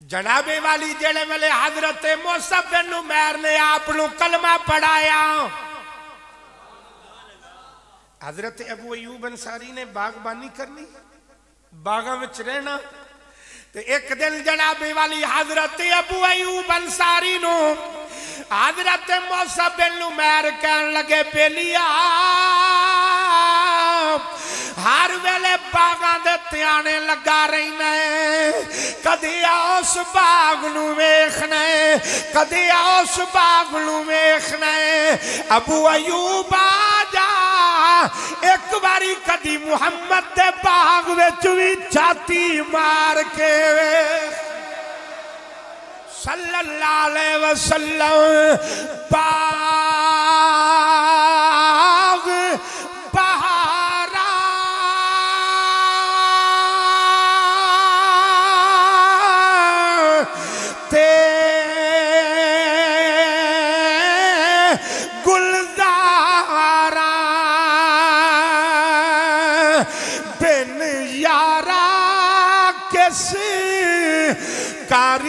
जनाबे वाली जेड़े वेले हजरत मूसा बिन उमैर ने आप कलमा पढ़ाया, हजरत अबू अयूब अंसारी ने बागबानी करनी, बागा विच रहना। ते एक दिन जनाबे वाली हजरत अबू अयूब अंसारी नो हजरत मूसा बिन उमैर कहन लगे, बेलिया हर वेले बागा दे त्याने लगा रहना है, कदे उस बाग नू वेखना है, कदे उस बाग नू वेखना है। अबू अयूब आजा एक बारी कदी मुहम्मद दे बाग विच भी छाती मार के सल्लल्लाहु अलैहि वसल्लम। बाग बहारा ते गुलजारा बिन यारा किस कारी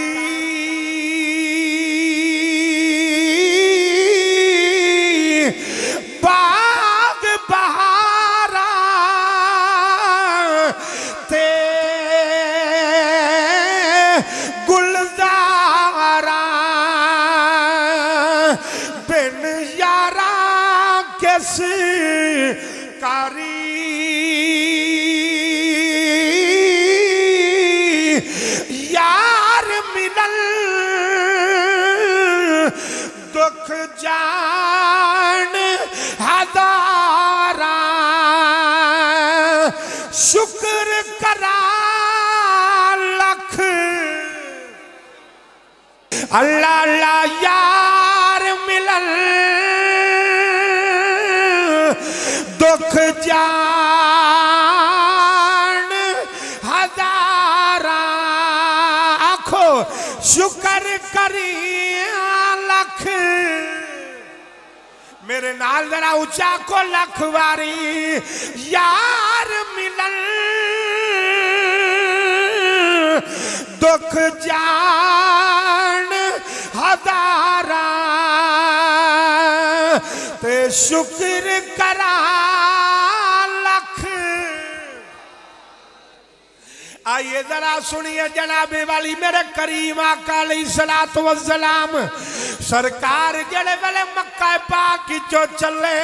यार मिलल दुख जान हजारा, शुक्र करा लख अल्लाह अल्लाह। यार मिलल दुख जान हजारा, आखो शुक्र करी लख। मेरे नाल जरा ऊंचा को लख वारी। यार मिलन दुख जान हजारा, ते शुक्र करा लख। आइए जरा सुनिए जनाबे वाली मेरे करीम आका अलैहिस्सलातु वस्सलाम सरकार जड़े वेले मक्का पाक चो चले,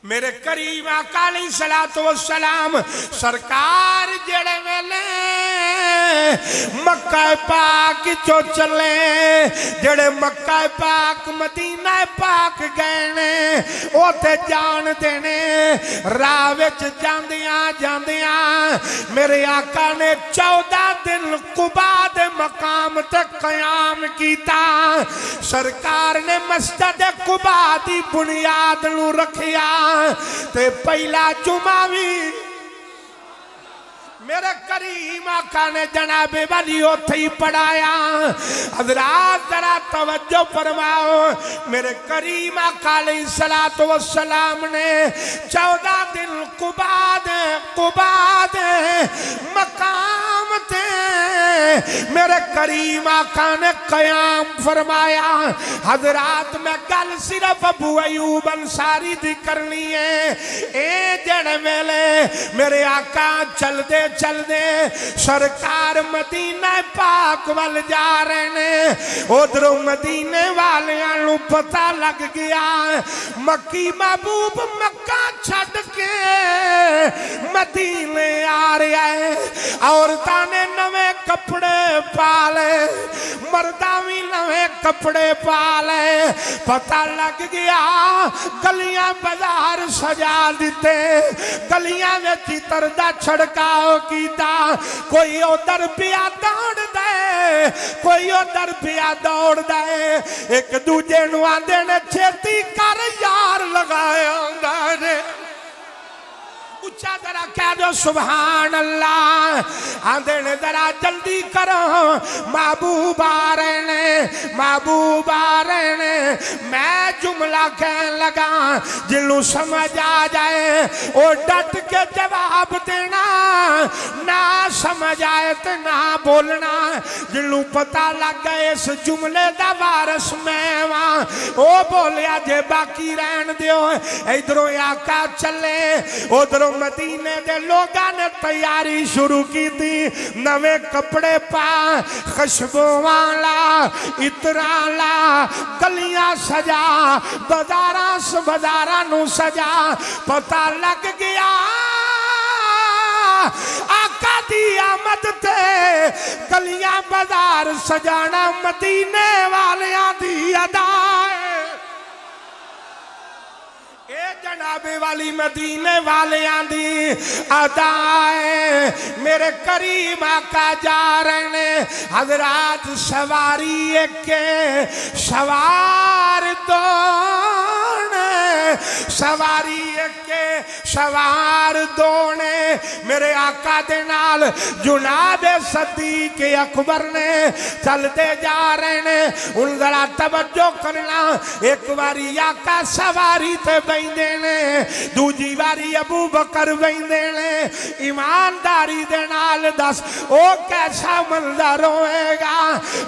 मेरे करीम आका अलैहिस्सलातु वस्सलाम सरकार जड़े वेले मक्का पाक चो चले, जड़े मक्का पाक मदीना पाक गए ने ओते जान देने। राह विच जांदियां जांदियां मेरे आका ने 14 दिन कुबा दे मकाम ते कयाम कीता। सरकार ने मस्जिद कुबा दी बुनियाद नू रखिया ते पहला जुमा भी मेरे करीम आका ने जनाबे वाली उथे ही पढ़ाया। हज़रात जरा तवज्जो फरमाओ, मेरे करीम आका अलैहिस्सलातु वस्सलाम ने 14 दिन कुबा दे मकाम ते मेरे करीम आका ने कयाम फरमाया। हज़रात मैं गल सिर्फ अबू अयूब अंसारी दी करनी है। ए जड़े वेले मेरे आका चलदे चलदे सरकार मदीना पाक वाल जा रहे ने, उधरों मदीने वालियां नू पता लग गया मक्की महबूब मक्का छड़ के मदीने आ रहा है। औरतां ने नवे कपड़े पा ले, मर्दा भी नवे कपड़े पा ले। पता लग गया गलियां बाजार सजा दिते, गलियां विच इतर दा छड़काओ कीता। कोई उधर पिया दौड़ दे, कोई उधर पिया दौड़ दे। एक दूजे नू आंदे ने छेती कर यार लगाया हुंदा ने। उच्चा जरा कह दो सुभान अल्लाह। आंदे ने जरा जल्दी करो महबूब आ रहे ने महबूब आ रहे ने। मैं जुमला कहन लगा जिन्हों समझ आ जाए वो डट के जवाब देना, ना समझ आए तो ना बोलना। जिन्हों पता लग गए इस जुमले का वारस मैं वहां वो बोलिया जे बाकी रहन दियो। इधरों आका चले उधरों मदीने दे लोगां ने तैयारी शुरू की थी। नवे कपड़े पा खुशबू वाला इतरा ला गलियां सजा बाजारा नू सजा। पता लग गया आका दी आमद ते गलियां बाजार सजाना मदीने वालियां दी अदा है। ए जनाबे वाली मदीने वालियां दी अदा है। मेरे करीम आका जा रहे ने हजरात सवारी एक सवार दो सवारी के सवार दो ने मेरे आका दे नाल जुनाब सदीक अकबर ने चलते जा रहे ने। उन जरा तवज्जो करना एक बारी आका सवारी ते बैठे ने दूजी बारी अबू बकर बैठे ने। ईमानदारी दे नाल दस ओ कैसा मंजर होएगा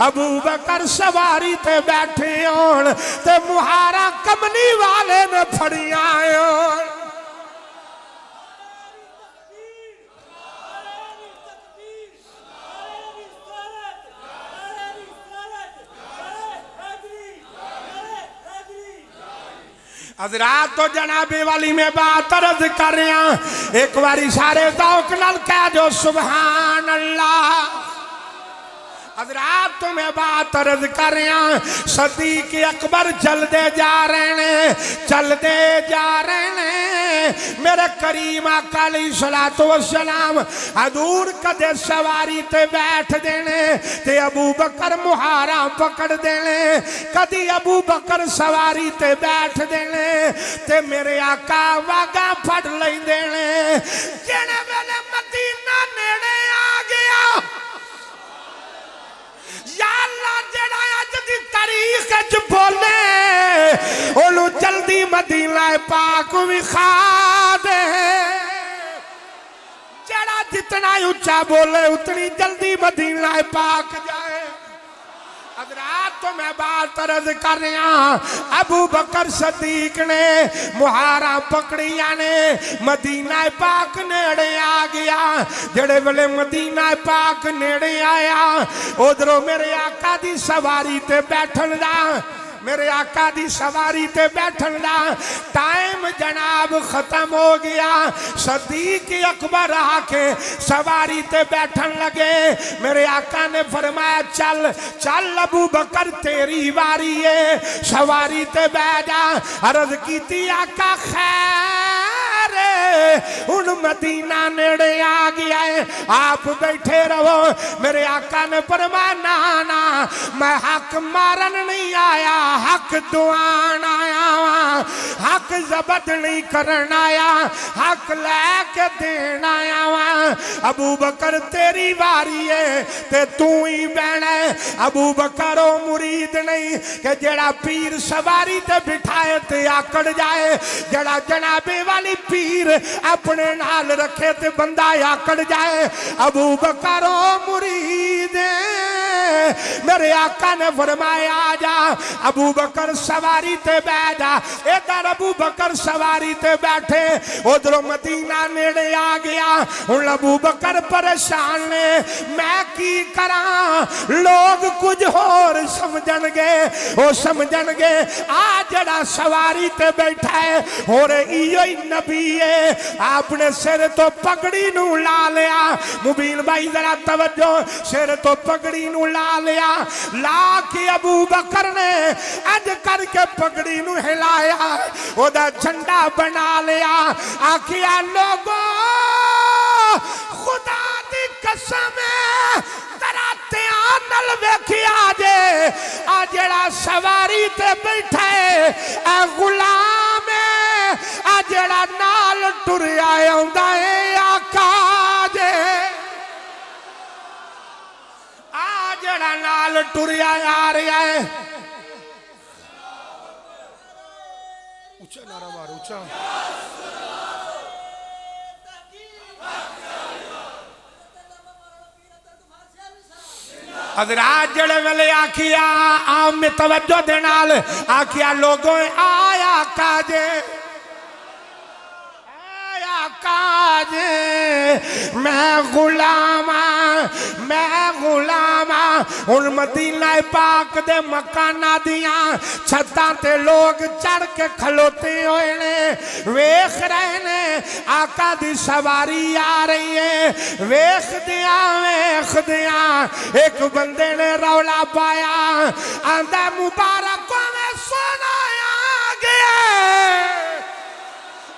अबू बकर सवारी ते बैठे होण ते मुहारा कमली वाले ने फड़िया हजरात। तो जनाबे वाली में बात अर्ज कर रहा एक बारी सारे दौक नाल कह दो सुभान अल्लाह। हजरात तो मैं बात अर्ज कर रहा सदीक अकबर चलते जा रहे ने चलते जा रहे ने। मेरे करीम आका अलैहिस्सलातु वस्सलाम हजूर कदे सवारी ते बैठ देने ते अबू बकर मुहारा पकड़ देने। कदी अबू बकर सवारी ते बैठ देने ते मेरे आका वागा फड़ लेंदे ने। जिहड़े वेले मदीना नेड़े आ गया या अल्लाह जेड़ा अज दी तारीख च बोले ओनू जल्दी मदीना पाक विखा दे। जेड़ा जितना ऊंचा बोले उतनी जल्दी मदीना पाक जाए। हजरात तो मैं बात अर्ज कर रहा अबू बकर सदीक ने मुहारा पकड़िया ने मदीना पाक नेड़े आ गया। जेड़े वेले मदीना पाक नेड़े आया उधरों मेरे आका दी सवारी ते बैठन दा मेरे आका दी सवारी ते बैठन दा टाइम जनाब खत्म हो गया। सदीक अकबर आके सवारी ते बैठन लगे। मेरे आका ने फरमाया चल चल अबू बकर तेरी बारी है सवारी ते बैठ जा। अर्ज कीती आका खैर हुण मदीना नेड़े आ गया है आप बैठे रहो। मेरे आका ने फरमाया ना ना मैं हक मारन नहीं आया हक दुआन आया हक जबत नहीं करन आया हक लैके देन आया वा। अबू बकर तेरी बारी है ते तू ही बहना है। अबू बकर ओ मुरीद नहीं कि जेड़ा पीर सवारी ते बिठाए ते आकड़ जाए। जेड़ा जनाबे वाली पीर अपने नाल रखे ते बंदा आकड़ जाए। अबू बकर ओ मुरीद मेरे आका ने फरमाया आजा अबू बकर सवारी ते बैठ जा। इधर अबू बकर सवारी ते बैठे उधरों मदीना नेड़े आ गया। हुण अबू बकर परेशान ने मैं की करा लोग कुछ होर समझणगे वो समझणगे आ जड़ा सवारी ते बैठा है होर इयो ही नबी है। आपने सिर तो पगड़ी नू ला लिया मुबीन भाई जरा तवज्जो सिर तो पगड़ी नू ला लिया ला के अबू बकर ने अज करके पगड़ी नू हिलाया ओदा झंडा बना लिया। आखिया लोगो खुदा दी कसम तेरा ध्यान नाल वेखिया जे आ जेड़ा सवारी ते बैठा है आ गुलाम है आ जेड़ा नाल टुरिया आउंदा है आका जे। जड़ा नाल टुरिया आ रहा है। ऊंचा नारा मारो, ऊंचा। हजरात जड़े वेले आखिया आम में तवज्जो दे नाल आखिया लोगों आया काजे काजे मैं गुलामा हुण मदीना पाक दे मकाना दिया छत्तां ते लोग चढ़ के खलोते होए ने वेख रहे ने आका दी सवारी आ रही है। वेखदिया एक बंदे ने रौला पाया आंदा मुबारक में सोना आ गया,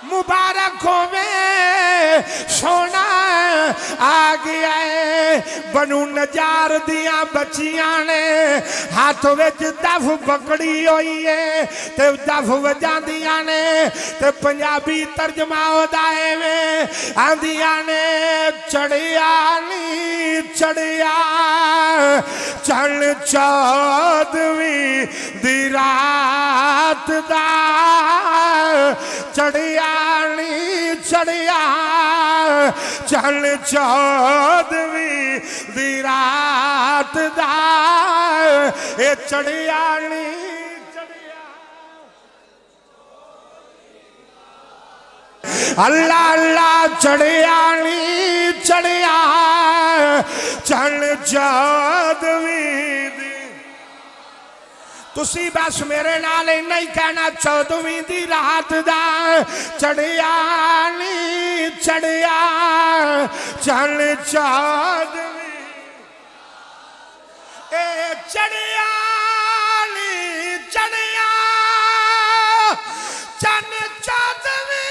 मुबारक होवे सोना आ गया है। बनू नजार दिया बच्चियां ने हाथ विच दफ पकड़ी हुई है ते दफ वजांदियां ने ते पंजाबी तर्जमा होदा है वे आंदियां ने चढ़िया नी चढ़िया चल चौदवीं दी रात दा चढ़िया नी चढ़िया चल चौदवीं दी रात दा ए चढ़िया नी चढ़िया। अल्लाह अल्लाह चढ़िया नी चढ़िया चल चौदवीं दी। तुसी बस मेरे नाल इन्ना ही कहना 14वीं दी रात दा चढ़िया नी चढ़िया चल 14वीं ए चढ़िया नी चढ़िया चल 14वीं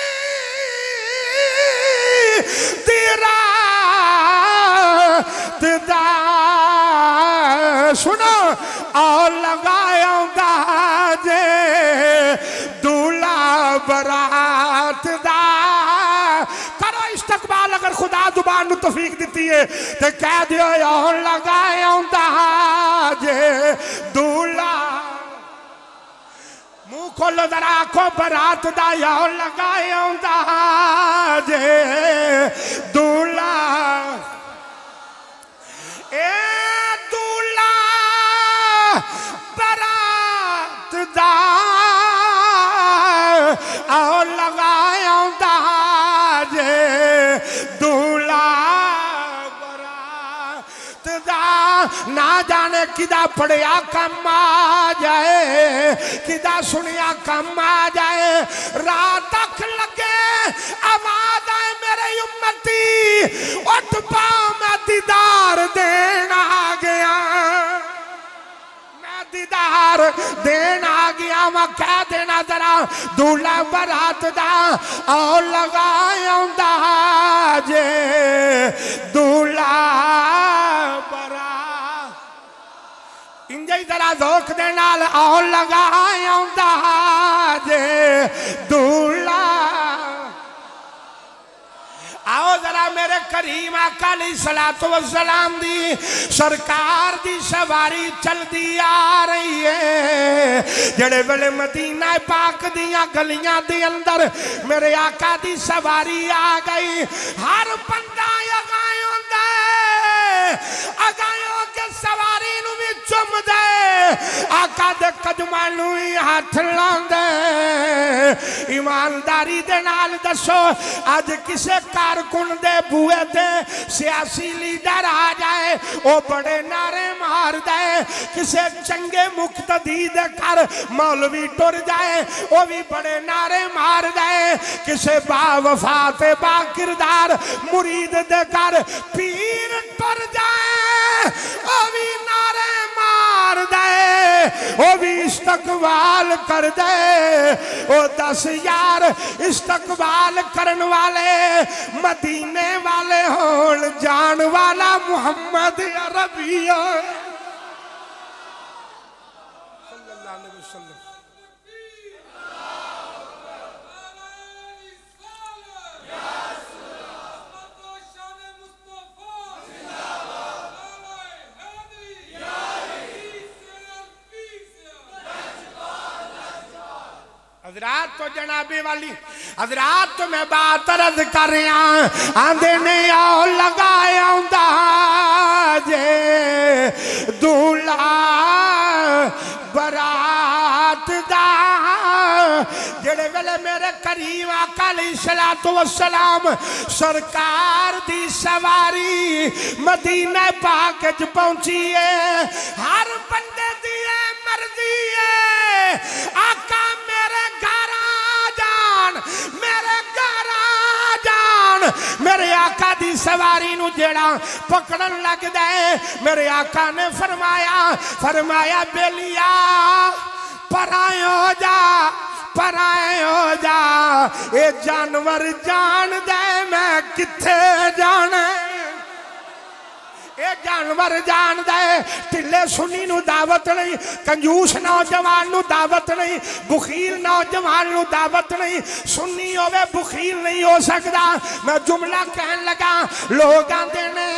दी रात दा। सुनो और लगाया जे दूल्हा बरात दा करो इस्तकबाल। अगर खुदा जुबान तौफीक दी है तो कह दियो और लगाया जे दूल्हा। मुंह खोलो जरा आखो बरात दा और लगाया जे दूल्हा। ए दूल्हा बरात दा आओ लगाया जे दूल्हा बरात दा। ना जाने किदा पढ़िया कम आ जाए किदा सुनिया कम आ जाए। रात तक लगे आवाज आए मेरे उम्मती उठ पाओ मैं दीदार देना आ गया, दीदार देन आ गया। मैं कह देना जरा दूल्हा बरात दा और लगाया जे दूल्हा बरात। इंजे जरा जोक दे नाल और लगाया जे दूल्हा। आओ जरा मेरे करीम आका अलैहिस्सलातु वस्सलाम दी सरकार दी सवारी चलती आ रही है। जेड़े वेले मदीना पाक दियां गलियां दे अंदर मेरे आका दी सवारी आ गई। हर बंदा अगायों के सवारी नू भी चुम दे आका दे कदमां नू ही हाथ लांदे। ईमानदारी दे नाल दसो अज किसे कारकुन दे बुए ते सियासी लीडर आ जाए वो बड़े नारे मार दे। किसे चंगे मुक्तदी दे घर मौलवी टुर जाए वो भी बड़े नारे मार दे। किसे बावफा ते बा किरदार मुरीद दे घर पीर टुर जाए वो भी नारे मार दे, वो भी इस्तकबाल कर दे। वो 10 यार इस्तकबाल करन वाले मदीने वाले होन जान वाला मुहम्मद अरबिया सल्लल्लाहु अलैहि वसल्लम। हजरात तो जनाबे वाली हजरात तो मैं बात अर्ज कर रहा आंदे ने आओ लगाया जे दूल्हा बरात दा जेड़े वेले मेरे करीम आका अलैहिस्सलातु वस्सलाम सरकार दी सवारी मदीना पाक च पहुंची है हर बंदे दी मर्जी है आका मेरे घर आ जान मेरे घर आ जान मेरे आका दी सवारी नू जेड़ा पकड़न लगदा है मेरे आका ने फरमाया बेलिया पराए हो जा ये जानवर जान दे मैं किथे जाना ये जानवर जान दे ढिले सुनी नू दावत नहीं कंजूस नौजवान नू दावत नहीं बुखील नौजवान नू दावत नहीं सुन्नी होवे बुखील नहीं हो सकता मैं जुमला कहन लगा लोग आंदे ने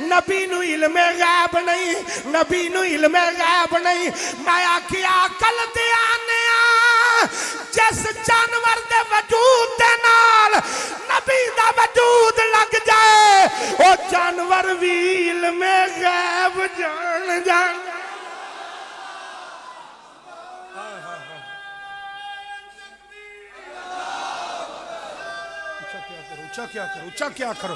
नबी नू इल्मे गैब नहीं नबी नू इल्मे गैब नहीं मैं आखिया अकल ते आने जिस जानवर दे वजूद दे नाल नबी दा वजूद लग जाए वो जानवर भी इल्मे गैब जान ऊंचा क्या करो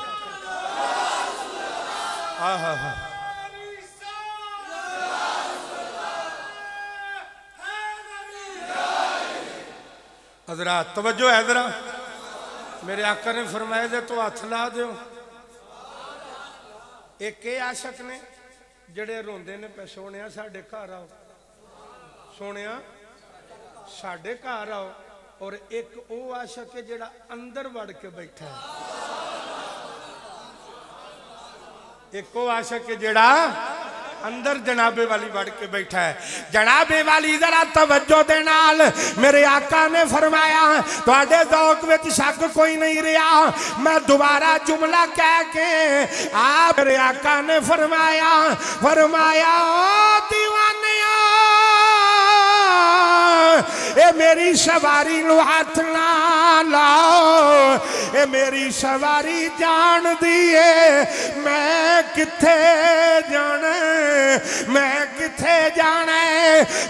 हजरात तवज्जो है जरा मेरे आका ने फरमाया दे तो हथ ला दो एक आशक ने जड़े रोंदे ने पे सोने साडे घर आओ सोने साडे घर आओ और एक वो आशक है जड़ा अंदर वड़ के बैठा है एक वो आशक है जड़ा अंदर जनाबे वाली वड़ के बैठा है जनाबे वाली जरा तवज्जो दे नाल मेरे आका ने फरमाया तुहाडे ज़ौक़ विच शक कोई नहीं रहा मैं दोबारा जुमला कह के आप मेरे आका ने फरमाया ओ दीवानिया ए मेरी सवारी नू हाथ ना लाओ ए मेरी सवारी जान दी है मैं किथे जाना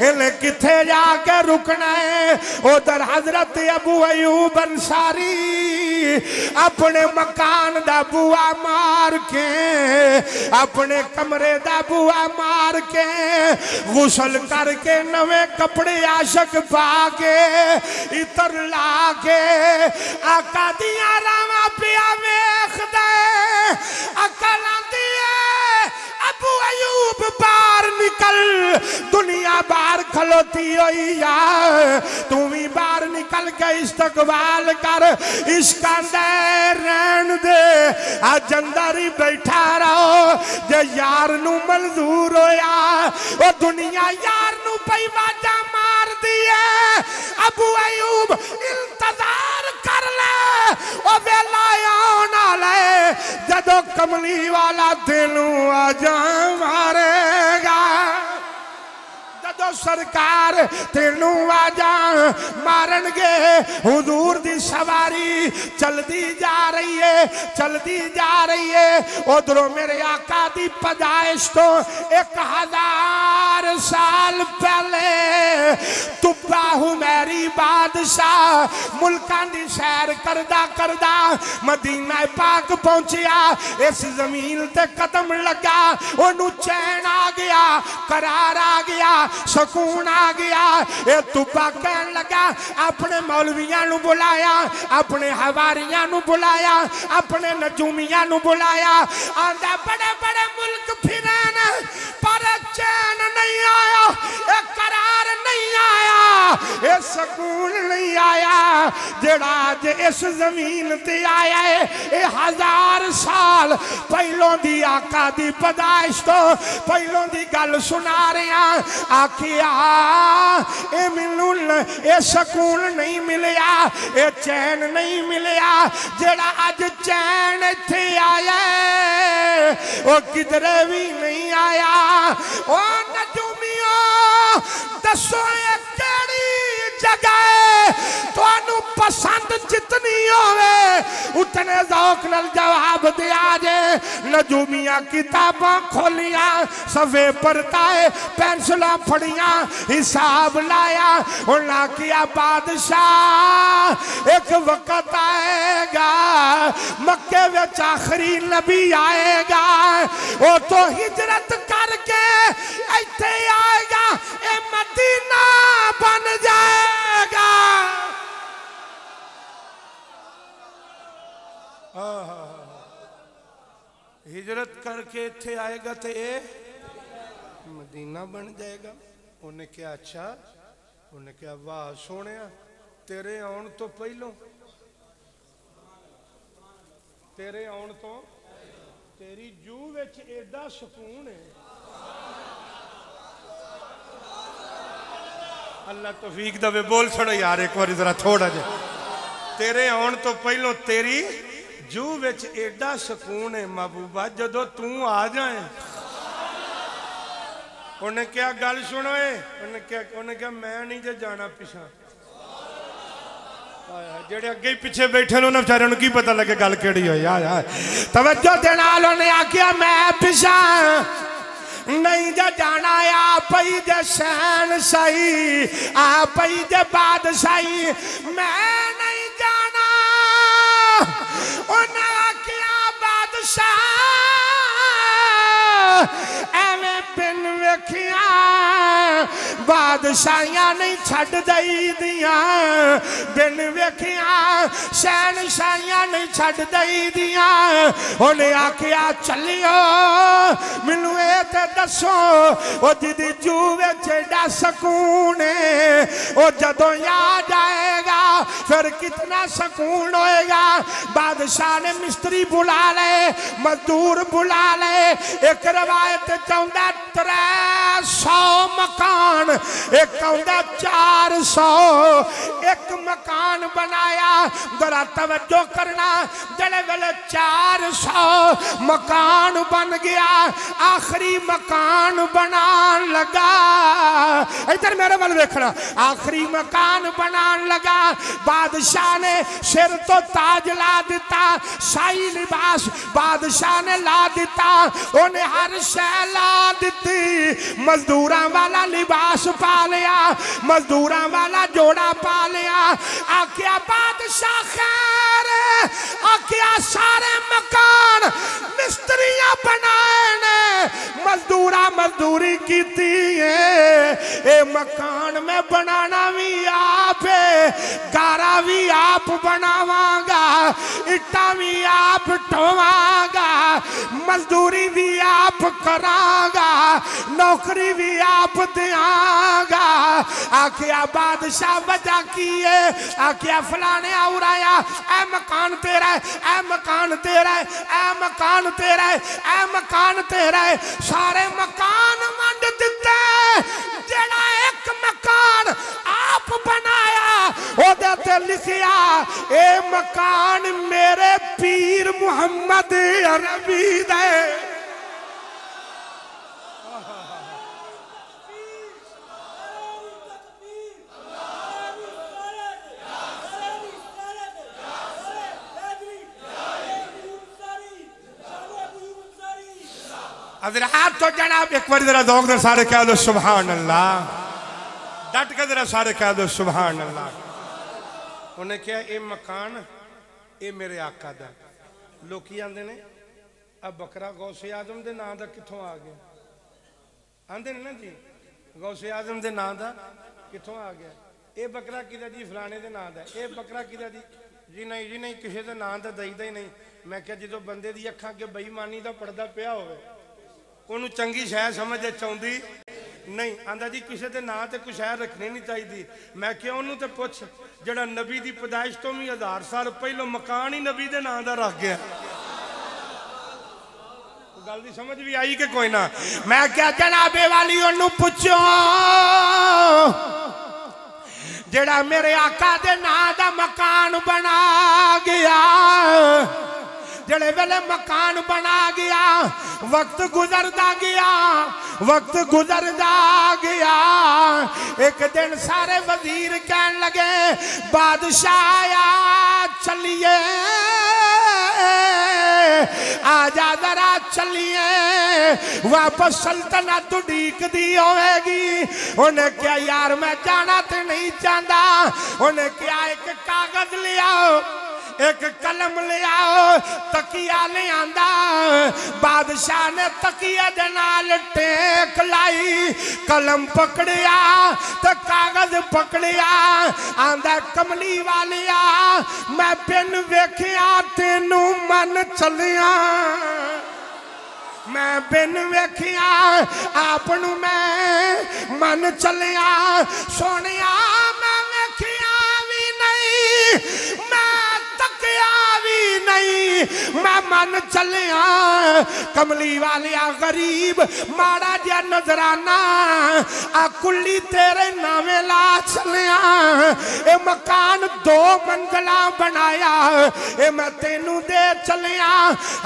इन्हें किथे जाके रुकना है उधर हजरत अबू अयूब अंसारी अपने मकान दा बुआ मार के अपने कमरे दा बुआ मार के गुसल करके नवे कपड़े आशक पा के इतर ला के आका दिया रावा पिया वेख दे अकल आंदी है अबू अयूब बाहर निकल दुनिया बाहर खलोती हुई यार तू भी बाहर निकल के इस्तकबाल कर इसका अंदर रहन दे आज अंदर ही बैठा रहो जे यार नू मंजूर होया वो दुनिया यार नू पई वाजा मार दी है अबू अयूब इंतजार कर ले ओ वेला आना ले जदों कमली वाला तेनू आजा मारेगा जदों सरकार तेनू आजा मारनगे हुजूर दी सवारी चलती जा रही है उधरों मेरे आका दी पैदाइश तो 1000 साल पहले तुब्बा हुमैरी बादशाह मुल्कां दी सैर करदा मदीना पाक पहुंचिया इस जमीन ते कदम लगा ओनू चैन आ गया करार आ गया सुकून आ गया ये तुब्बा कहन लगा अपने मौलवियां नू बुलाया अपने हवारियां नू बुलाया अपने नजूमियां नू बुलाया आंदा बड़े बड़े मुल्क फिरन पर चैन नहीं आया एक करार नहीं आया ये सुकून नहीं आया जेड़ा अज इस जमीन ते आया है ये 1000 साल पहलों दी आका दी पैदाइश तो पहलों दी गल सुना रहा आखिया ए मैनू ये सुकून नहीं मिलया ये चैन नहीं मिलया जेड़ा अज चैन इत्थे आया वो किधरे भी नहीं आया ओ नजूमियों दसो ये केड़ी जगह तुहानू पसंद जितनी होवे उतने ज़ौक नाल जवाब दिया जे। नजूमिया किताबां खोलियां सफे परताए पेंसिलां फड़ियां हिसाब लाया उन्हें किया बादशाह एक वक्त आएगा मक्के विच आखिरी नबी आएगा वो तो हिजरत करके इत्थे आएगा ये मदीना बन जाएगा। हिजरत करके इत्थे आएगा तो ये मदीना बन जाएगा। उन्हें क्या अच्छा उन्हें क्या वाह सोने तेरे आउण तो पहलों तेरे आउण तो तेरी जू विच एडा सुकून है। अल्लाह तौफीक दवे बोल छोड़ो यार एक बार जरा थोड़ा जा। तेरे आउण तो पहलों तेरी जू विच एडा सुकून है महबूबा जदों तू आ जाए। उन्हें क्या गल सुनो उन्हें क्या मैं नहीं जे जाना पिछा जेड़े अगे ही पिछे बैठे ने बेचारे की पता लगे गल केड़ी हो यार। तवज्जो दे नाल उन्हें आखिया मैं पिछा नहीं जे जाना आ पई जे शहन सही आ पई जे बादशाही मैं नहीं जाना। उन्हें आखिया बादशाह एवें बिन वेखिया बादशाहियां नहीं छड़ दई दिया बिन वेखिया शहनशाहियां नहीं छड़ दई दिया। उन्हें आखिया चलियो मैनू ये ते दसो वो जिदी जू विच एडा सुकून है वो जदों याद आएगा फिर कितना सुकून होएगा। बादशाह ने मिस्त्री बुला ले मजदूर बुला ले एक रवायत चाहता 300 मकान एक कहता 400 एक मकान बनाया। जरा तवज्जो करना जड़े वेले 400 मकान बन गया आखिरी मकान बनान लगा। इधर मेरे वाल देखना आखिरी मकान बनान लगा। बादशाह ने सिर तो ताज ला दिता शाही लिबास बादशाह ने ला दिता उन्हें हर शै ला दी मजदूरा वाला लिबास पा लिया मजदूरा वाला जोड़ा पा लिया। आख्या बादशाह खैर आख्या सारे मकान मिस्त्रियां बनाए ने मजदूरा मजदूरी की ए मकान में बनाना भी आप है गारा भी आप बनावांगा इट्टा भी आप ढोवांगा मजदूरी भी आप करांगा नौकरी भी आप देंगा। आखिया बादशाह वजह की है आखिया फलाने आया ए मकान तेरा है ए मकान तेरा है ए मकान तेरा है ए मकान तेरा है। सारे मकान वंड दिते जेड़ा एक मकान आप बनाया ओदे ते लिखिया ए मकान मेरे पीर मुहम्मद अरबी दे। हज़रात तो जनाब एक बार जरा दौग दे सारे कह दो सुभान अल्लाह डट के जरा सारे कह दो सुभान अल्लाह। उन्हें क्या ये मकान ये मेरे आका दा लोग आंदे ने अब बकरा गौसे आजम के नाम का कितों आ गया आंदे ने ना जी गौसे आजम के नाम का कितों आ गया ये बकरा किदा जी फलाने के नाम का ये बकरा किदा जी नहीं किसी के नाम का दईदा ही नहीं। मैं क्या जो बंदे दी अखां के बेईमानी का पर्दा पिया होवे ओनू चंगी शह समझ चाहती नहीं आंदा जी किसी के नाम से कुछ शह रखनी नहीं चाहिए। मैं क्या उन्होंने तो पुछ जड़ा नबी की पैदाइश तो भी 1000 साल पहलों मकान ही नबी के नाम का रख गया। गल की समझ भी आई कि कोई ना। मैं क्या जनाबे वाली ओनू पुछो जड़ा मेरे आका दे नाम का मकान बना गया जेड़े वेले मकान बना गया वक्त गुजरदा गया वक्त गुजरदा गया एक दिन सारे वजीर कहन लगे बादशाह आया चलिए आजा जरा चलिए वापस सल्तनत उड़ीक दी होगी। उन्हें क्या यार मैं जाना तो नहीं चाहता। उन्हें क्या एक कागज ले आओ एक कलम ले आओ तकिया ले आंदा बादशाह ने तकिया दे नाल टेक लाई कलम पकड़िया तो कागज पकड़िया आंदा कमली वालिया मैं बिन वेखिया तेनू मन चलिया मैं बिन वेखिया आपनू मैं मन चलिया सोनिया मैं वेखिया भी नहीं मैं भी नहीं मैं मन चलिया कमली वालिया गरीब माड़ा जिहा नजराना आ कुल्ली तेरे नावे ला चलिया ए मकान 2 मंजिला बनाया ए मैं तेनू दे चलिया।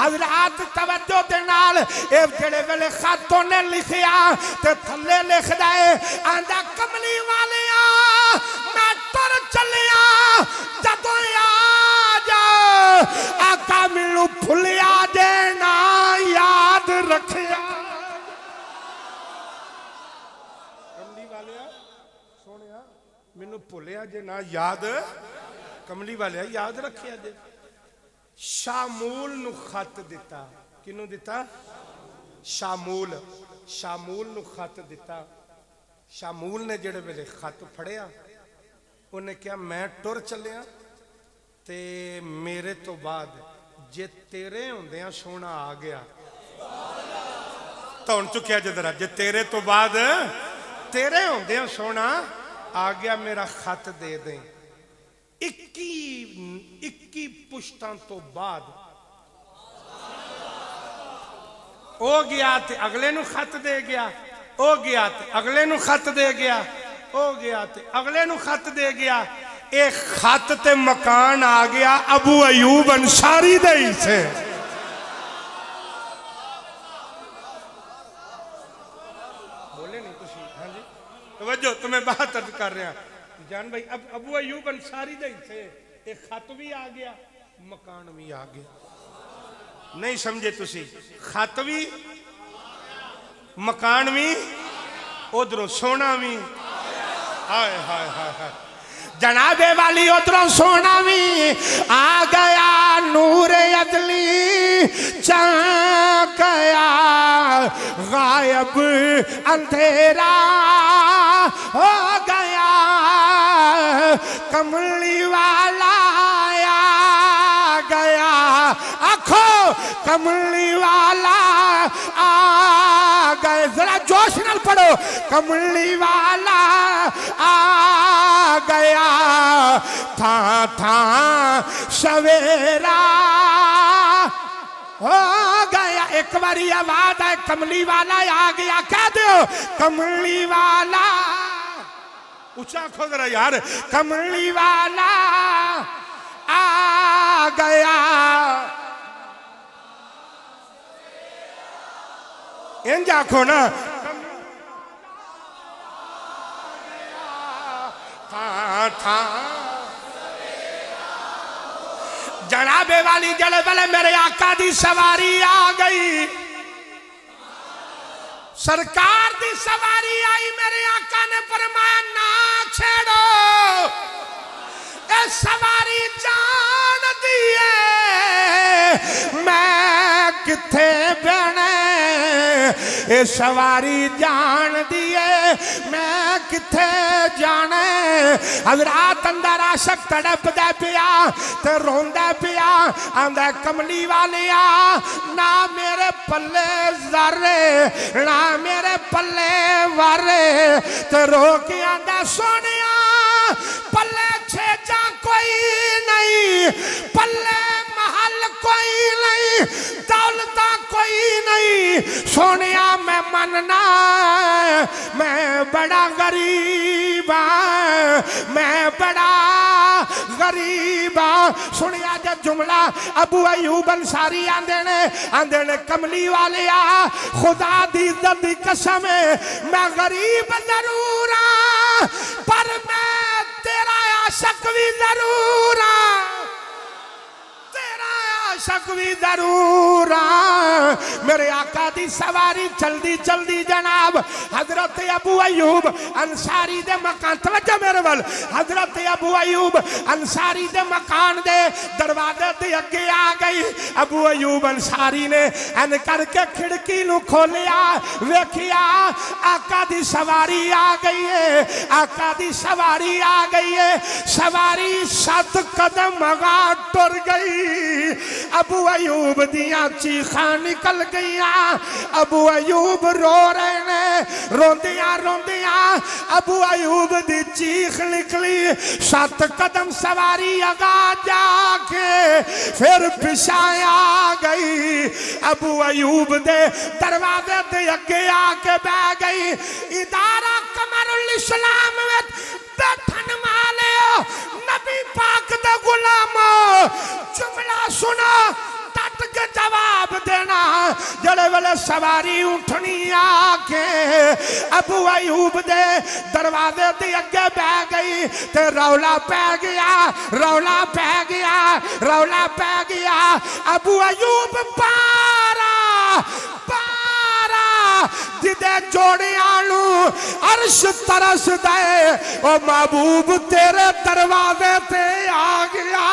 हजरात तवज्जो दे नाल ए जेड़े वेले खातों ने लिखिया ते थल्ले लिखदा है आंदा कमली वालिया मैं तुर चलिया जदों आका मैनू भुलिया देना याद रखिया। कमली वालिया सोनिया मैनू भुलिया जे ना याद कमली वालिया याद रखिया जे। शामूल नू खत दिता किनू दिता शामूल शामूल नू खत दिता। शामूल ने जेड़े वेले खत फड़िया उन्हें क्या मैं टुर चलिया ते मेरे तो बाद जे तेरे होंदियां सोना आ गया तो चुकिया जरा जे तेरे तो बाद तेरे होंदियां सोना आ गया मेरा खत दे दे। 21 पुश्तां तो बाद ओ गया ते अगले नू खत दे गया ओ गया ते अगले नू खत दे गया ओ गया ते अगले नू खत दे गया। एक खत ते मकान आ गया अबू अयूब अंसारी दे से। बोले नहीं तुसी हां जी तवज्जो तुम्हें बात अर्ज कर रहा जान भाई अब अबू अयूब अंसारी दे से एक खत भी आ गया मकान भी आ गया। नहीं समझे तुसी खत भी मकान भी उधरों सोना भी हाय हाय हाय हाय जनाबे वाली उधरों सोना भी आ गया नूर अदली गया गायब अंधेरा हो गया कमली वाला आ गया आखो कमली वाला आ गए जरा जोश नाल पढ़ो कमली वाला आ गया था सवेरा हो गया। एक बारी आवाज है कमली वाला आ गया कह दो कमली वाला ऊंचा खो जरा यार कमली वाला आ गया। इंज आखो ना था जनाबे वाली जड़े वाले मेरे आका दी सवारी आ गई सरकार दी सवारी आई मेरे आका ने फरमाया ना छेड़ो ए सवारी जान दिए मैं किथे बहने ए सवारी जान दिए मैं किथे जाने। हजरात अंदर आशक तड़पदा पिया ते रोंदा पिया आंदा कमली वालिया ना मेरे पल्ले ज़र्रे ना मेरे पल्ले वारे ते रो के आंदा सोनिया पल्ले छेजा कोई नहीं पल्ले महल कोई नहीं दौलत कोई नहीं सोनिया मैं मनना मैं बड़ा गरीब मैं बड़ा गरीब सुनिया जब जुमला अबू अयूब अंसारी आंदे ने कमली वाले आ खुदा दी इज्जत दी कसम मैं गरीब जरूर पर मैं तेरा आशिक भी जरूर आशिक भी जरूर मेरे आका दी सवारी चलदी चलदी जनाब हजरत अबू अयूब अंसारी दे मकान तवज्जो मेरे वाल हजरत अबू अयूब अंसारी दे मकान दे दरवाजे ते अगे आ गई अबू अयूब अंसारी ने एन करके खिड़की नु खोलिया वेखिया आका दी सवारी आ गई है आका दी सवारी आ गई है सवारी 7 कदम आगा टुर गई अबू अयूब दिया चीखा निकल गई अबू अयूब रो रहे ने रोंदिया रोंदिया अबू अयूब दी चीख निकली 7 कदम सवारी अगा जाके फिर पिछा आ गई अबू अयूब दे दरवाजे ते अगे आके बह गई इदारा कमरुल इस्लाम में बैठन वाले नबी पाक दे गुलामो जुमला सुना तट के जवाब देना जड़े वेले सवारी उठनी आके अबू अयूब दे दरवाजे ते अगे बह गई ते रौला पै गया रौला पै गया रौला पै गया अबू अयूब पारा पारा जिदे जोड़ियां नू अर्श तरस दे ओ महबूब तेरे दरवाजे ते आ गया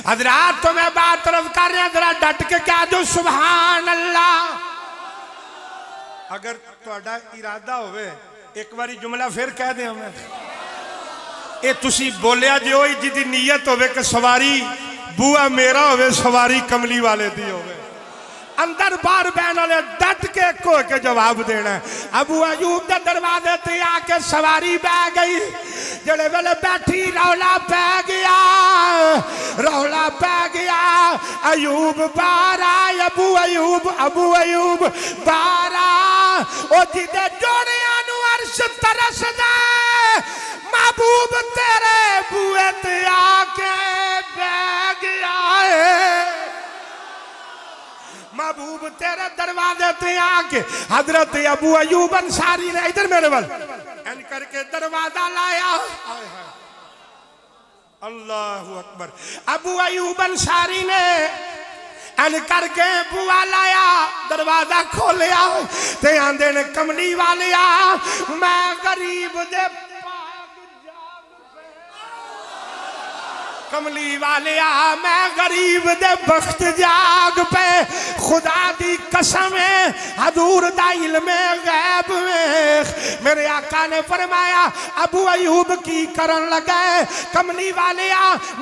हजरात तो मैं बात तरफ कर रहा जरा डट के क्या दो सुभान अल्लाह अगर तुहाडा इरादा होवे एक बारी जुमला फिर कह दे मैं ये तुसी बोलिया जो जिदी नीयत होवे कि सवारी बुआ मेरा होवे सवारी कमली वाले दी होवे अंदर बाहर बहन वाले डट के को के जवाब देना अबू अयूब दे दरवाजे ते आके सवारी बह गई जड़े वेले बैठी रौला पै गया रौला पै गया अयूब बारा अबू अयूब बारा ओ जिदे जोड़ियां नु अर्श तरस दे महबूब तेरे बुए ते आके बह गया महबूब तेरे दरवाजे ते आके हजरत अबू अयूब अंसारी ने इधर मेरे वाल एन करके दरवाजा लाया अल्लाहु अकबर अबू अयूब अंसारी ने एन करके बुआ लाया दरवाजा खोलिया ते आंदे ने कमली वाले मैं गरीब दे कमली वाले मैं गरीब दे बख्त जाग पे खुदा दी कसम है हजूर दा इल्म गैब में मेरे आका ने फरमाया अबू अयूब की करन लगा कमली वाले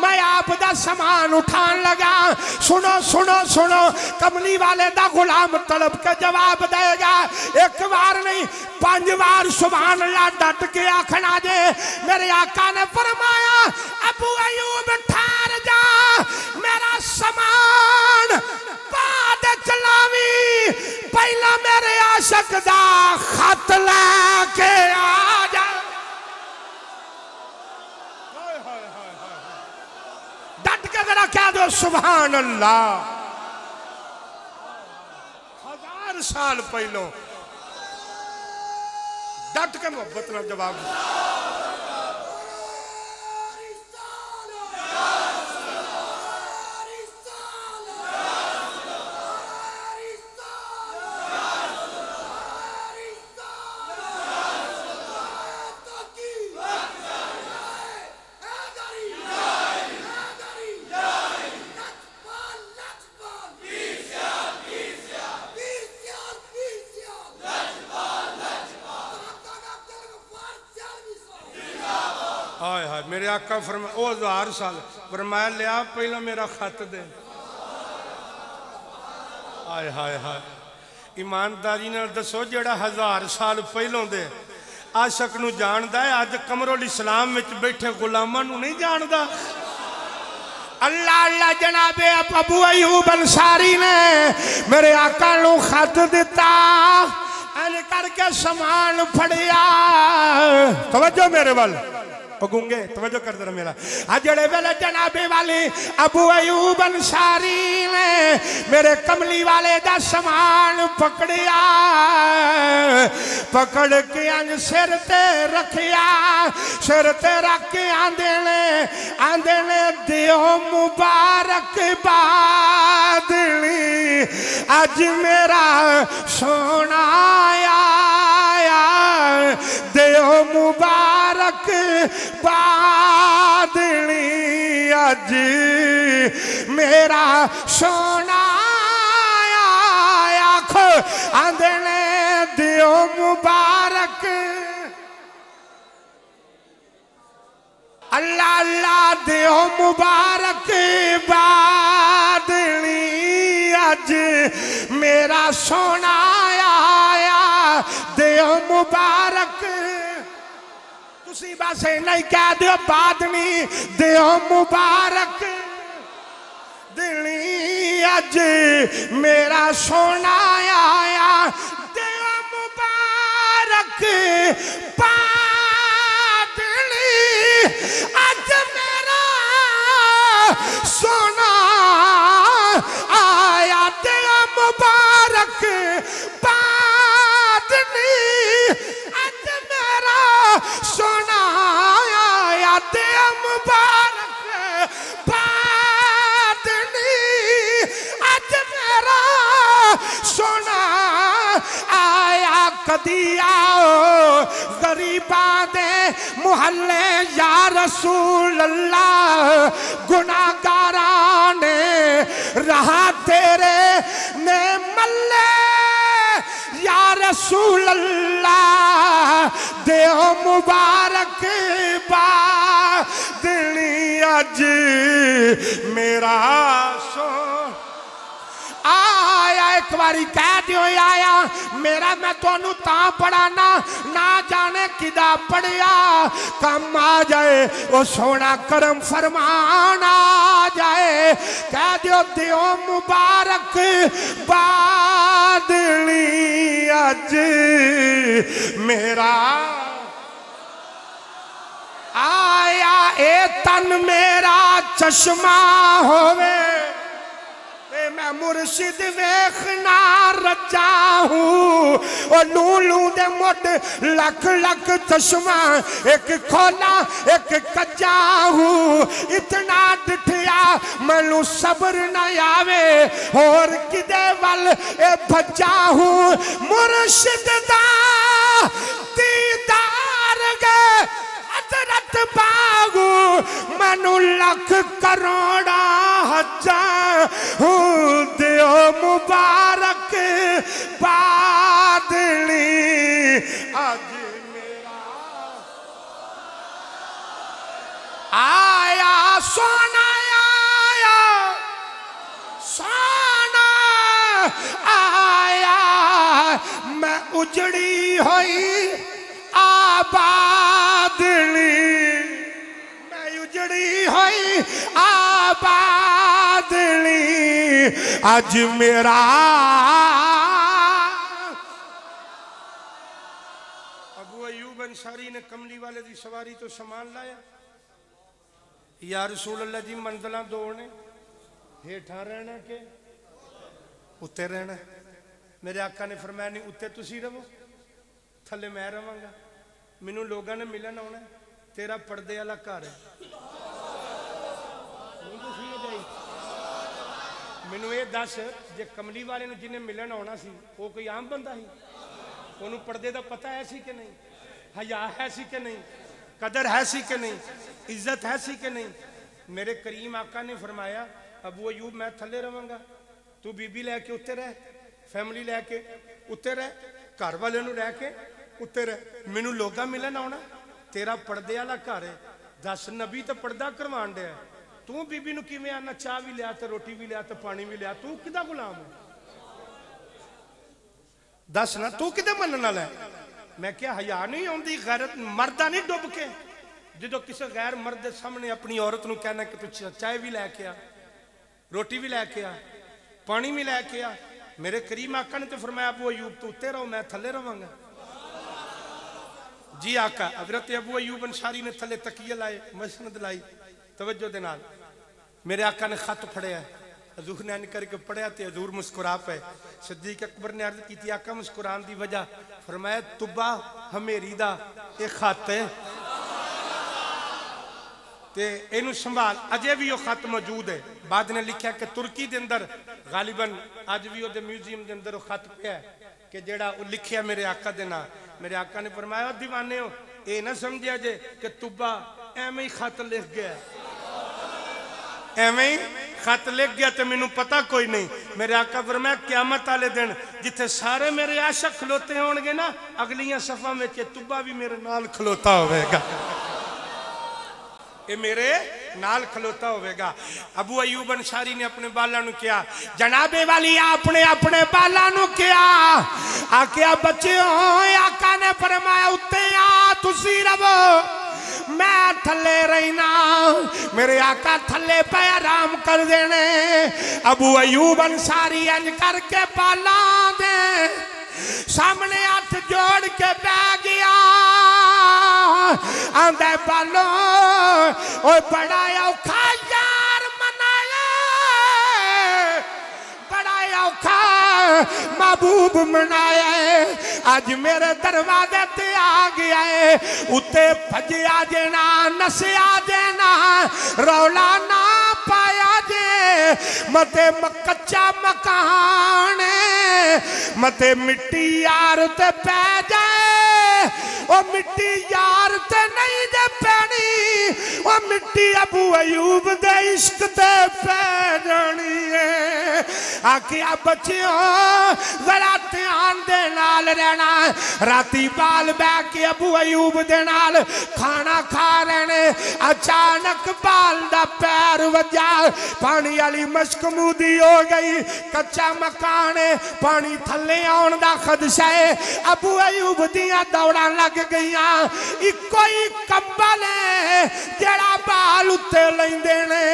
मैं आप दा सामान उठान लगा सुनो सुनो सुनो कमली वाले दा गुलाम तड़प के जवाब देगा एक बार नहीं 5 बार सुभान अल्लाह डट के आखना दे मेरे आका ने फरमाया अबू अयूब ठहर जा मेरा समान बाद चलावी पहला मेरे आशिक दा खत लेके आ जा डट के जरा कह दो सुभान अल्लाह 1000 साल पहलो डट के मोहब्बत ना जवाब मेरे आका फरमा ओ 1000 साल फरमाया लिया पहला मेरा खत दे। हाय हाय हाय ईमानदारी नाल दसो जेड़ा 1000 साल पहलों दे आशक नूं जानदा है अज कमरुल इस्लाम विच बैठे गुलामां नूं नहीं जानदा। अल्लाह अल्लाह जनाबे अबू अयूब अंसारी ने मेरे आका नूं खत दिता अज करके समान फड़िया। तवज्जो मेरे वाल गूंगे तवज्जो कर दे मेरा जड़े वेले जनाबे वाले अबू अयूब अंसारी ने मेरे कमली वाले दा समान पकड़िया पकड़ के अंज सिर ते रखिया सिर ते रख के आंदे ने दियो मुबारक बादली अज मेरा सोना आया दियो मुबारक बादली अज मेरा सोना आख आंदे ने दियो मुबारक। अल्लाह अल्लाह दियो मुबारक बादली अज मेरा सोना आया दियो मुबारक। बस नहीं कह दियो बादनी दियो मुबारक दिली अज मेरा सोना आया दियो मुबारक बादनी अज मेरा सोना आया दियो मुबारक बादनी अज मेरा सोना आया दियो मुबारक बादनी अज मेरा सोना आया। कदी आओ गरीबा दे मुहल्ले या रसूल अल्लाह गुनाहगारा ने रहा तेरे ने मल्ले या रसूल अल्लाह दियो मुबारक बादली अज मेरा सो आया। एक बारी कह दियो आया मेरा मैं तुहानू तां पढ़ाना ना जाने किदा पढ़िया कम आ जाए वो सोना करम फरमान आ जाए। कह दियो दियो मुबारक बादली अज मेरा आया। ए तन मेरा चश्मा होवे मैं मुर्शिद वेखना रचा हूँ और लूलू दे मुड लख लख चश्मा एक खोला एक कच्चा हूँ इतना डिठिया मैनू सब्र न आवे और किदे वल ए भज्जा हूँ मुर्शिद दा दीदार गए हजरत बागू मैनू लख करोड़ा हजार दियो मुबारक बादली अज मेरा आया सोना आया सोना आया। मैं उजड़ी हुई आबादली मैं उजड़ी हुई आबादली आज मेरा। अबू अयूब अंसारी ने कमली वाले की सवारी तो सामान लाया या रसूल अल्लाह जी मंजिल दो ने हेठा रहना के उत्ते रहना। मेरे आका ने फरमाया नहीं उत्ते तुसी रहो थले मैं रवांगा मैनू लोगों ने मिलन आना तेरा पर्दे वाला घर है मैनू ये दस जे कमली वाले जिन्हें मिलन आना सी वो कोई आम बंदा ही उन्होंने पर्दे का पता है सी कि नहीं हया है सी कि नहीं कदर है सी कि नहीं इज्जत है सी कि नहीं। मेरे करीम आका ने फरमाया अबू अयूब मैं थले रवांगा तू बीबी लैके उत्ते रह फैमिली लैके उत्ते रह घर वाले लैके उत्ते रह मैनू लोग मिलन आना तेरा पर्दे वाला घर है दस नबी तो पर्दा करवान दिया, तू बीबी नूं किवें आना चाह भी लिया तो रोटी भी लिया तो पानी भी लिया, तू किदा गुलाम है? दस ना तू किदे मनण वाला है? मैं क्या हया नहीं आउंदी? गैरत मरदा नहीं डुब के जो किसी गैर मर्द के सामने अपनी औरत नूं कहना कि तू चाय भी लैके आ, रोटी भी लैके आ, पानी भी लैके आ। मेरे करीम आका ने तो फरमाया अबू अयूब तू उत्ते रहो मैं थले रवांगा। जी आका। हजरत अबू अयूब अंसारी ने थले तकिया लाए, मसनद लाई, तवज्जो दे नाल मेरे आका ने खत फड़िया, हजूर ने अन करके पढ़िया तो हजूर मुस्कुरा पे। सिद्दीक अकबर ने अर्ज की आका मुस्कुरान की वजह? फरमाया तुबा हमेरी दा एक खत है ते इनू संभाल। अजे भी वो खत मौजूद है। बाद ने लिखा कि तुर्की के अंदर गालिबन अज भी वो म्यूजियम के अंदर वो खत पिया कि जेड़ा वो लिखिया मेरे आका दे नाल। मेरे आका ने फरमाया दीवाने हो ये ना समझिया जे कि तुबा एवं ही खत लिख गया, एवं ही खत लिख गया तो मैनू पता कोई नहीं। मेरे आका फरमाया क़यामत वाले दिन जिथे सारे मेरे आशिक खलोते होंगे ना, अगलियां सफा में तुबा भी मेरे नाल खलोता होगा, ये मेरे नाल खलोता होगा। अबू अयूब अंसारी ने अपने बाला नू किया, जनाबे वाली अपने अपने बाला नू किया, आख्या बच्चों आका ने फरमाया उत्ते आ तुसी रवो मैं थले रहना। मेरे आका थले पे आराम कर देने। अबू अयूब अंसारी अंज करके बाला दे सामने हाथ जोड़ के बह गया। आंदे बालो ओ बड़ा औखा यार मनाया, बड़ा औखा महबूब मनाया है। आज मेरे दरवाजे ते आ गया है, उत्ते भजया जेना नसिया जेना रौला ना पाया जे। मते कच्चा मकान मते मिट्टी यार ते पै जाए, ओ मिट्टी यार ते नहीं दे पैनी, ओ मिट्टी अबू अयूब दे इश्क ते पै जानी है। आखिया बच्चियों जरा ध्यान दे नाल रहना। राती बाल बह के अबू अयूब दे नाल खाना खा रहे, अचानक बाल दा पैर वजा, पानी वाली मश्क मूदी हो गई, कच्चा मकान है, पानी थले आउण दा खदशा है। अबू अयूब दियां दौड़ां लग गईयां, इको ही कंबल है जेड़ा बाल उत्ते लैंदे ने।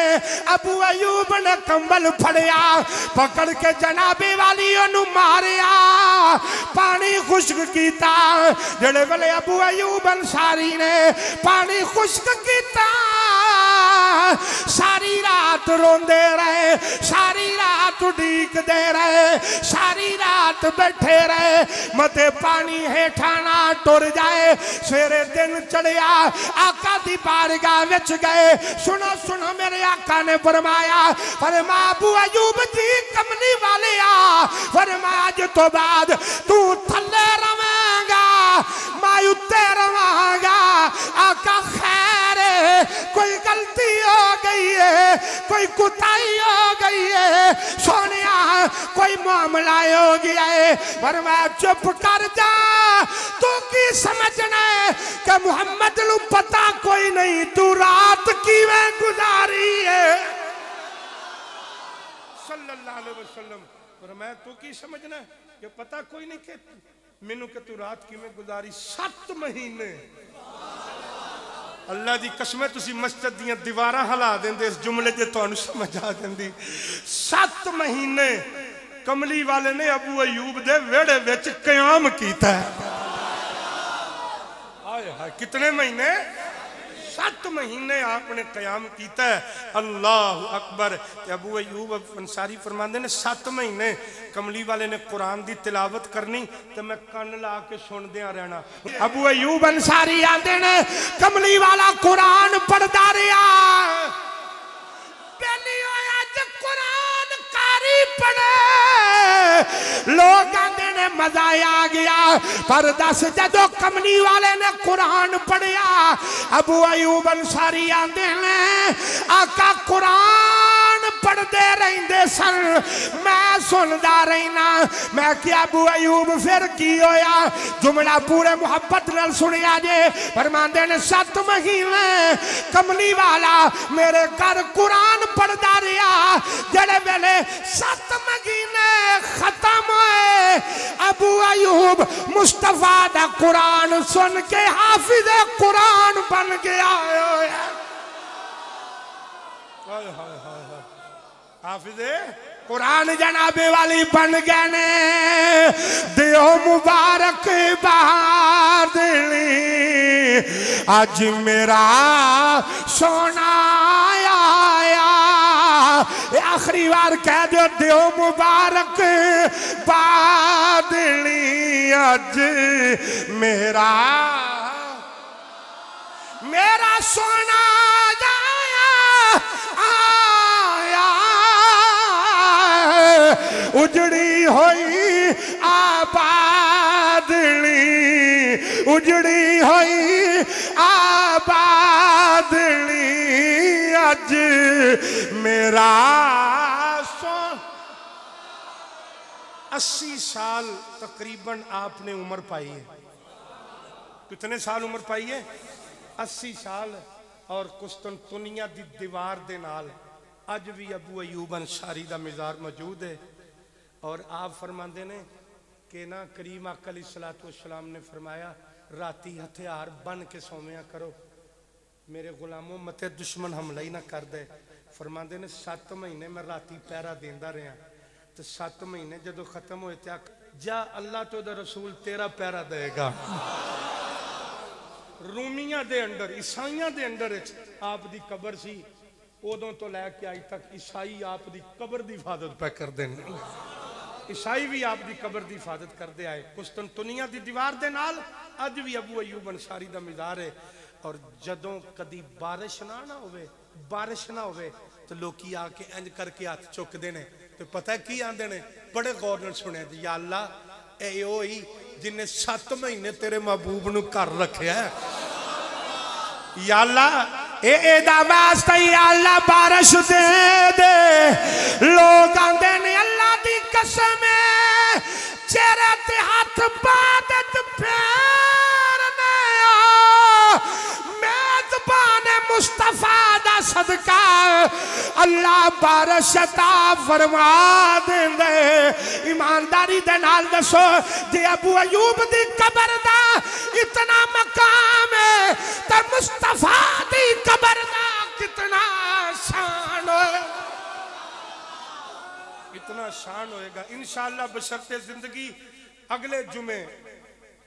अबू अयूब ने कंबल फड़िया, पकड़ के जनाबे वाली ओनू मारिया, पानी खुश्क कीता। जेड़े वेले अबू अयूब अंसारी ने पानी खुश्क कीता, सारी रात रोंदे रहे, सारी रात उड़ीकदे रहे, सारी रात बैठे रहे, मते पानी हेठा ना टुर जाए। सवेरे दिन चढ़िया, आका दी बारगाह विच गए। सुनो सुनो मेरे आका ने फरमाया, फरमाया अबू अयूब जी कमली वाले आ, फरमाया अज तो बाद तू थले रवेगा मैं उत्ते रवांगा। आका खैर कोई गलती हो गई है, कोई कुताही हो गई है, सोनिया कोई मामला हो गया है, पर मैं चुप कर जा। तू की समझना है कि मुहम्मद नू पता कोई नहीं तू रात किवें गुजारी है सल्लल्लाहु अलैहि वसल्लम। पर मैं तू की समझना है कि पता कोई नहीं कि मैनू कि तू रात किवें गुजारी। 7 महीने अल्लाह दी कसम तुसी मस्जिद दियां दीवारां हिला देंदे, इस जुमले च तुहानू समझ आ जांदी। 7 महीने कमली वाले ने अबू अयूब दे वेड़े विच क़याम कीता है। हाय हाय कितने महीने? 7 महीने आपने क़याम किया है। अल्लाह अकबर। अबू अयूब अंसारी फरमाते ने 7 महीने कमली वाले ने कुरान की तिलावत करनी तो मैं कन ला के सुनदिया रहना। अबू अयूब अंसारी आते ने कमली वाला कुरान पढ़ता रहा, पहली कुरान कारी पढ़े, लोग आते ने मजा आ गया। पर दस जदों कमली वाले ने कुरान पढ़िया, अबू अयूब अंसारी आते ने आका कुरान पढ़ते रहते सन, मैं सुनता रहना। मैं क्या अबू अयूब फिर की होया? जुमला पूरे मुहब्बत नाल सुनिया जे। फरमांदे ने 7 महीने कमली वाला मेरे घर कुरान पढ़ता रहा। जड़े वेले 7 महीने खत्म होए, अबू अयूब मुस्तफा दा कुरान सुन के हाफिज कुरान बन गया। हाफिज़े कुरान जनाबे वाली बन गए ने। दियो मुबारक बहादुरी, आज मेरा सोना आया। आखिरी बार कह दो, दियो मुबारक बहादुरी, आज मेरा सोना उजड़ी हुई आबादली, उजड़ी हुई आबादली, आज मेरा 80 साल तकरीबन आपने उम्र पाई है। कितने साल उम्र पाई है? 80 साल। और कुस्तुनतुनिया दी दीवार दे नाल अज भी अबू अयूब अंसारी दा मज़ार मौजूद है। और आप फरमाते ने कि ना करीम आका अलैहिस्सलातु वस्सलाम ने फरमाया, राती हथियार बन के सोमिया करो, मेरे गुलामों मते दुश्मन हमला ही ना कर दे। फरमाते ने 7 महीने मैं राती पहरा देंदा रहा। तो 7 महीने जदों खत्म होए त्या जा अल्लाह तो दा रसूल तेरा पहरा देगा। रूमिया दे अंडर, ईसाइयां दे अंडर आप दी कबर सी, उदों तो लैके अज तक ईसाई आप दी कबर की हिफाजत पे करते हैं। ईसाई भी आप दी कबर की हिफाजत करते आए। कुस्तुनतुनिया दी दीवार दे नाल अज भी अबू अयूब अंसारी दा मज़ार है। और जदों कदी बारिश ना होवे, बारिश ना होवे तो लोकी आके इंज करके हाथ चुकते हैं। तो पता की आंदे ने, बड़े गौर नाल सुनिया जी, या अल्लाह ए ओही जिन्हें 7 महीने तेरे महबूब नूं घर रखिया है। या अल्लाह एदा वास्ता या अल्लाह बारिश दे दे। लोग आंदे ने अल्लाह दी कसम है, चेहरे ते हाथ बादत फेरने मेजबान मुस्तफा दा सदका अल्लाह बारिश अता फरमा देंदे। ईमानदारी दे नाल दसो, जे अबू अयूब दी कबर दा इतना मकाम है तो मुस्तफा दी कबर दा कितना शान होएगा, इतना शान होएगा। इंशाअल्लाह बशर्ते जिंदगी अगले जुमे